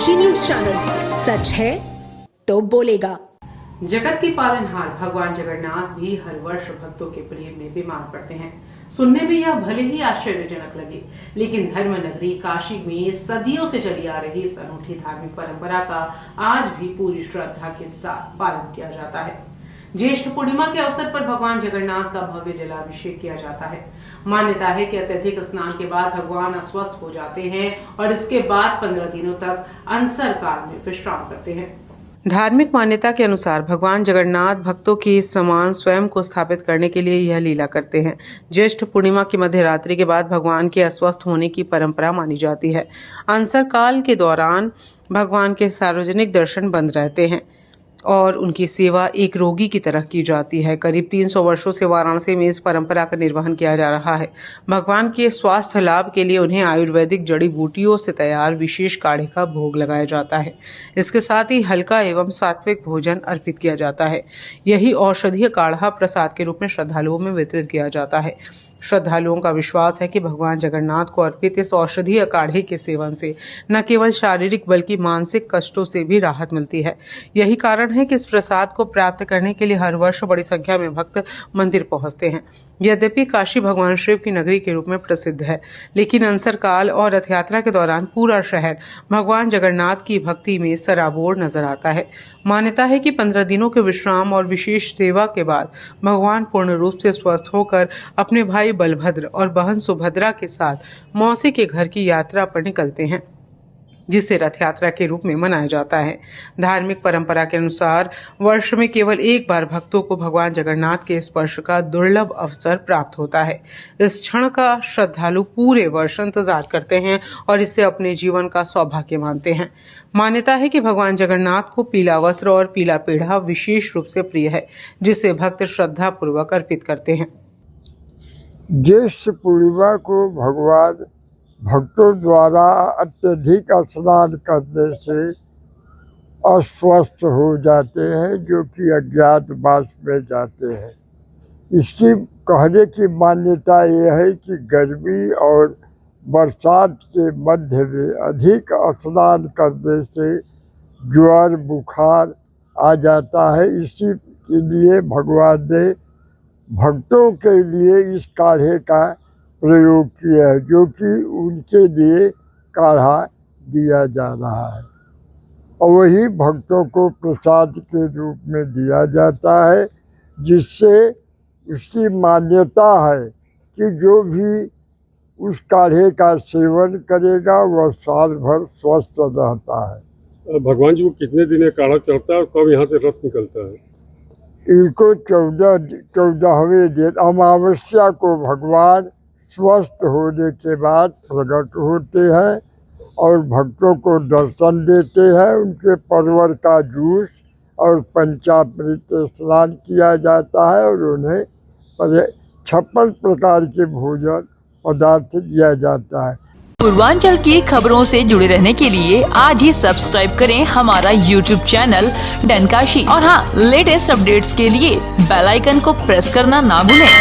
Kashi news channel, सच है तो बोलेगा। जगत की पालनहार भगवान जगन्नाथ भी हर वर्ष भक्तों के प्रेम में बीमार पड़ते हैं। सुनने में यह भले ही आश्चर्यजनक लगे, लेकिन धर्म नगरी काशी में सदियों से चली आ रही इस अनूठी धार्मिक परंपरा का आज भी पूरी श्रद्धा के साथ पालन किया जाता है। ज्येष्ठ पूर्णिमा के अवसर पर भगवान जगन्नाथ का भव्य जलाभिषेक किया जाता है। मान्यता है कि अत्यधिक स्नान के बाद भगवान अस्वस्थ हो जाते हैं और इसके बाद 15 दिनों तक अनसर काल में विश्राम करते हैं। धार्मिक मान्यता के अनुसार भगवान जगन्नाथ भक्तों के समान स्वयं को स्थापित करने के लिए यह लीला करते हैं। ज्येष्ठ पूर्णिमा की मध्य रात्रि के बाद भगवान के अस्वस्थ होने की परंपरा मानी जाती है। अनसर काल के दौरान भगवान के सार्वजनिक दर्शन बंद रहते हैं और उनकी सेवा एक रोगी की तरह की जाती है। करीब 300 वर्षों से वाराणसी में इस परंपरा का निर्वहन किया जा रहा है। भगवान के स्वास्थ्य लाभ के लिए उन्हें आयुर्वेदिक जड़ी बूटियों से तैयार विशेष काढ़े का भोग लगाया जाता है। इसके साथ ही हल्का एवं सात्विक भोजन अर्पित किया जाता है। यही औषधीय काढ़ा प्रसाद के रूप में श्रद्धालुओं में वितरित किया जाता है। श्रद्धालुओं का विश्वास है कि भगवान जगन्नाथ को अर्पित इस औषधीय काढ़े के सेवन से न केवल शारीरिक बल्कि मानसिक कष्टों से भी राहत मिलती है। यही कारण है कि इस प्रसाद को प्राप्त करने के लिए हर वर्ष बड़ी संख्या में भक्त मंदिर पहुंचते हैं। यद्यपि काशी भगवान शिव की नगरी के रूप में प्रसिद्ध है, लेकिन अनसर काल और रथ यात्रा के दौरान पूरा शहर भगवान जगन्नाथ की भक्ति में सराबोर नजर आता है। मान्यता है कि 15 दिनों के विश्राम और विशेष सेवा के बाद भगवान पूर्ण रूप से स्वस्थ होकर अपने भाई बलभद्र और बहन सुभद्रा के साथ मौसी के घर की यात्रा पर निकलते हैं, जिसे रथ यात्रा के रूप में मनाया जाता है। धार्मिक परंपरा के अनुसार वर्ष में केवल एक बार भक्तों को भगवान जगन्नाथ के स्पर्श का दुर्लभ अवसर प्राप्त होता है। इस क्षण का श्रद्धालु पूरे वर्ष इंतजार करते हैं और इसे अपने जीवन का सौभाग्य मानते हैं। मान्यता है कि भगवान जगन्नाथ को पीला वस्त्र और पीला पेढ़ा विशेष रूप से प्रिय है, जिसे भक्त श्रद्धा पूर्वक अर्पित करते हैं। ज्येष्ठ पूर्णिमा को भगवान भक्तों द्वारा अत्यधिक स्नान करने से अस्वस्थ हो जाते हैं, जो कि अज्ञातवास में जाते हैं। इसकी कहने की मान्यता यह है कि गर्मी और बरसात के मध्य में अधिक स्नान करने से ज्वर बुखार आ जाता है। इसी के लिए भगवान ने भक्तों के लिए इस काढ़े का प्रयोग किया है, जो कि उनके लिए काढ़ा दिया जा रहा है और वही भक्तों को प्रसाद के रूप में दिया जाता है, जिससे उसकी मान्यता है कि जो भी उस काढ़े का सेवन करेगा वह साल भर स्वस्थ रहता है। भगवान जी को कितने दिन काढ़ा चढ़ता है और कब यहाँ से रथ निकलता है? इनको 14वें दिन अमावस्या को भगवान स्वस्थ होने के बाद प्रकट होते हैं और भक्तों को दर्शन देते हैं। उनके परवर का जूस और पंचामृत स्नान किया जाता है और उन्हें 56 प्रकार के भोजन पदार्थ दिया जाता है। पूर्वांचल की खबरों से जुड़े रहने के लिए आज ही सब्सक्राइब करें हमारा YouTube चैनल डन काशी और हाँ, लेटेस्ट अपडेट्स के लिए बेल आइकन को प्रेस करना ना भूलें।